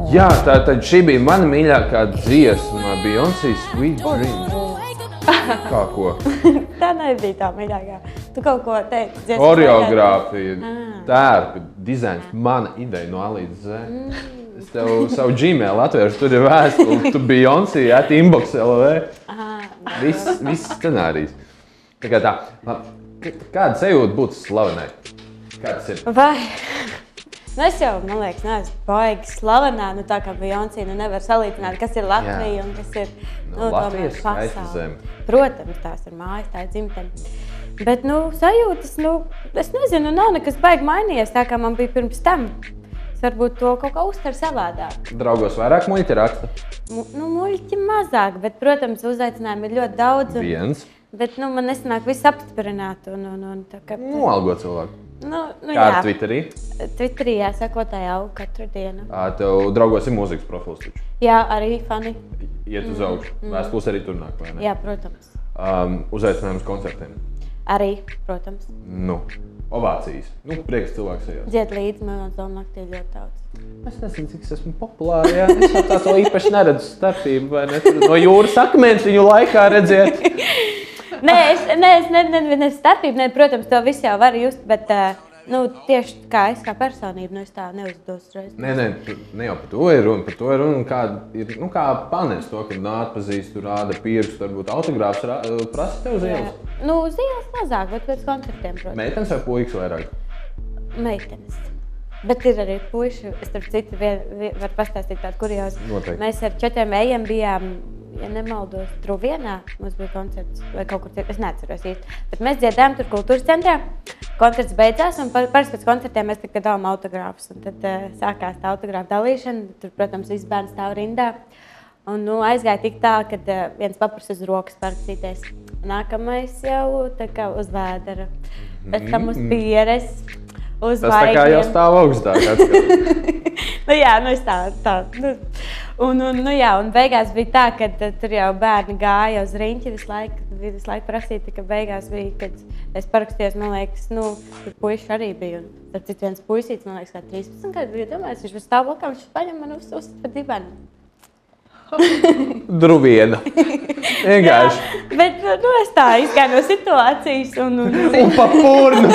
Jā, tad šī bija mana mīļākā dziesma, Beyoncé Sweet Dreams. Kā ko? Tā nebija tā mīļākā. Tu kaut ko teici dziesmas. Choreogrāfija, tērpi, dizains, mana ideja no A līdz Z. Es tev savu Gmail atvēršu, tur ir vēstuli, tu Beyoncé, @inbox.lv. Viss scenārijs. Tā kā tā, kāda sajūta būt slavenai? Kāds ir? Vai? Nu es jau, man liekas, neesmu baigi slavenā, nu tā kā Beyoncé, nu nevar salīdzināt, kas ir Latvija un kas ir, nu, Latvijas tomēr skaista zeme. Protams, tās ir mājas, tā ir dzimtene. Bet, nu, sajūtas, nu, es nezinu, nav nekas baigi mainījies, tā kā man bija pirms tam. Es varbūt to kaut kā uztver savādāk. Draugos vairāk muļķi raksta? Nu, muļķi mazāk, bet, protams, uzaicinājumi ir ļoti daudz. Viens. Bet, nu, man nesanāk viss apstiprināt un tā kā... Algo cilvēku. Nu, Kā ar jā. Twitterī? Twitterī, jā, sekotāji aug katru dienu. Tev draugos ir mūzikas profils taču. Jā, arī fani. Iet uz augšu. Vēstules arī tur nāk, vai ne? Jā, protams. Uzaicinājums koncertiem. Arī, protams. Nu, ovācijas. Nu, prieks cilvēks ejās. Dzied līdzi, man Doma naktī ļoti daudz. Es nezinu, cik es esmu populāri, jā. Es jau tā to īpaši neredzu starpību, vai ne? Tur no jūras akmens viņu laikā redziet. Nē, es starpību, protams, to visu jau var just, bet nu, tieši kā es kā personība, nu es tā neuzdos reiz. Nē, ne jau par to ir runa, kā panes to, kad atpazīst, tur rāda pirkstu, varbūt autogrāfs prasa tev uz ielas? Nu, uz ielas mazāk, bet pēc koncertiem, protams. Meitenes vai puikas vairāk? Meitenes. Bet ir arī puiši, es starp citu varu pastāstīt tādu kuriozu. Noteikti. Mēs ar 4 ejam bijām, ja nemaldos, Truvienā, mums bija koncerts vai kaut kur citur, es neatceros īsti. Bet mēs dziedājām tur kultūras centrā, koncerts beidzās un parasti pēc koncertiem mēs tikai dalām autogrāfus. Un tad sākās tā autogrāfu dalīšana, tur, protams, viss bērns stāv rindā. Un nu, aizgāja tik tā, kad viens paprasa uz rokas parakstīties. Nākamais jau tā kā uz vēdera. Pēc tam uz pieres. Uz tas tā kā jau stāv augstāk. Nu jā, nu es tā. Nu jā, un beigās bija tā, ka tur jau bērni gāja uz riņķi visu laiku prasīja, ka beigās bija, kad es parakstījos, man liekas, nu, tur puiši arī bija. Un tad cits viens puisīts, man liekas, kā 13 gadu bija domājis, viņš stāv blakā, viņš paņem man uz pa dibenu. Druviena. Vienkārši. Bet, nu, es tā izgāju no situācijas un pa purnu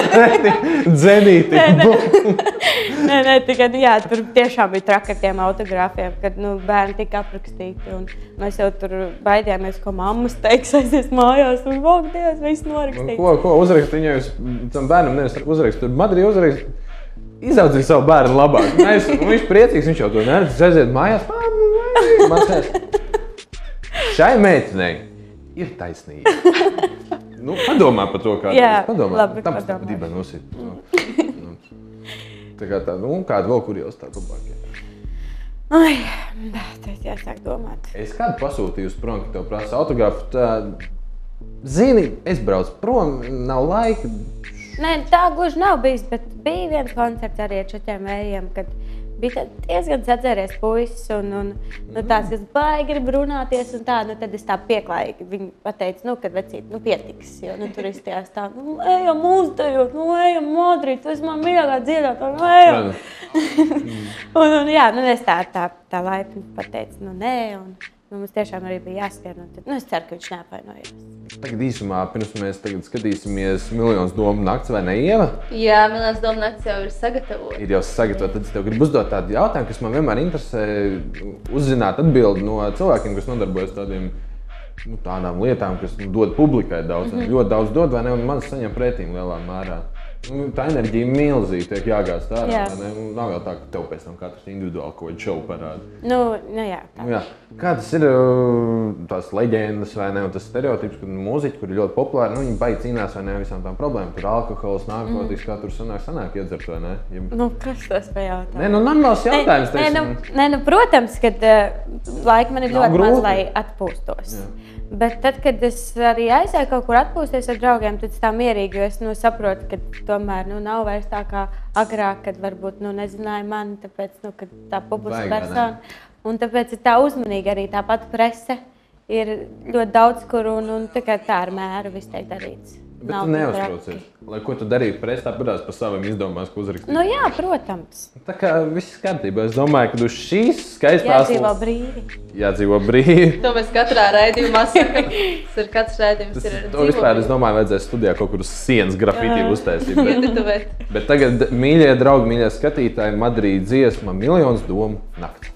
dzenīti. Nē, tikai, jā, tur tiešām bija traki ar tiem autogrāfiem, kad, nu, bērni tika aprakstīti un mēs jau tur baidījāmies, ko mammas teiks, aizies mājās un vok, Dievs, viss norakstīts. Ko uzrakst viņai uz tam bērnam, nevis uzrakst, tur Madrī uzrakst, izaudzīt savu bērnu labāk. Viņš priecīgs, viņš jau to neredz, aiziet mājās, mācās. Šai meitenei ir taisnība. Nu, padomā par to, kā labi, tam dibā nosit. Tā kā tā, nu, kāda vēl kurjos tā labākie. Ai, tad jāsāk domāt. Es kādu pasūtīju uz prom, ka tev prasa autogrāfu, tā, zini, es braucu prom, nav laika. Nē, tā gluži nav bijis, bet bija viens koncerts arī ar 4 ejiem, kad bija diezgan sadzēries puisis un nu, tāds, kas baigi grib runāties un tā, nu tad es tā pieklājīgi viņu pateicu, nu, kad vecīt, nu, pietiks, jo, nu, tur izstījās tā, nu, ejam uzdejot, nu, ejam Madrī, tu esi man mīļākā dziedātāja, nu, ejam. un jā, nu, es tā laipni pateicu, nu, nē, un mums tiešām arī bija jāskrien, un tad, nu, es ceru, ka viņš neapvainojās. Tagad īsumā, pirms mēs tagad skatīsimies Miljonas domu nakts, vai ne, Ieva? Jā, Miljonas domu nakts jau ir sagatavota. Ir jau sagatavota, tad es tev gribu uzdot tādu jautājumu, kas man vienmēr interesē uzzināt atbildi no cilvēkiem, kas nodarbojas tādiem, nu, tādām lietām, kas dod publikai daudz, ļoti daudz dod, vai ne, un man saņem pretīm lielā mērā. Nu, tā enerģija milzīgi tiek jāgāst ārā, vai ne? Nav jau tā, ka tev pēc tam katrs individuāli ko šovu parāda. Nu jā. Tā. Jā. Kā tas ir tās leģendas, vai ne, un tas stereotips, kad mūziķi, kuri ļoti populāri, nu, viņi baigi cīnās, vai ne, visām tām problēmām, tur alkohols, narkotikas, kā tur sanāk iedzert, vai ne? Ja... Nu, kas tas pa jautājumu? Nē, nu, normāls jautājums, teiksim. Nē, nu, protams, kad laika man ir ļoti maz, lai atpūstos. Jā. Bet tad, kad es arī aizēju kaut kur atpūsties ar draugiem, tad es tā mierīgi, jo es saprotu, ka tomēr nav vairs tā kā agrāk, kad varbūt nezināja mani, tāpēc, kad tā publiska persona. Un tāpēc ir tā uzmanīga arī tāpat prese ir ļoti daudz kur un tā ar mēru viss tiek darīts. Bet nav tu tik neuztraucies. Lai ko tu darītu presē, tāpēc par saviem izdomās, ko uzrakstīt. Nu jā, protams. Tā kā viss kārtībā. Es domāju, ka uz šīs skaistās Jādzīvo brīvi. Jādzīvo brīvi. To mēs katrā raidījumā sakām. Tas ir katrs raidījums. To vispār, es domāju, vajadzēs studijā kaut kur uz sienas grafiti uztaisīt. Bet Bet tagad, mīļie draugi, mīļie skatītāji, Madrīd dziesma Miljonus domu nakts.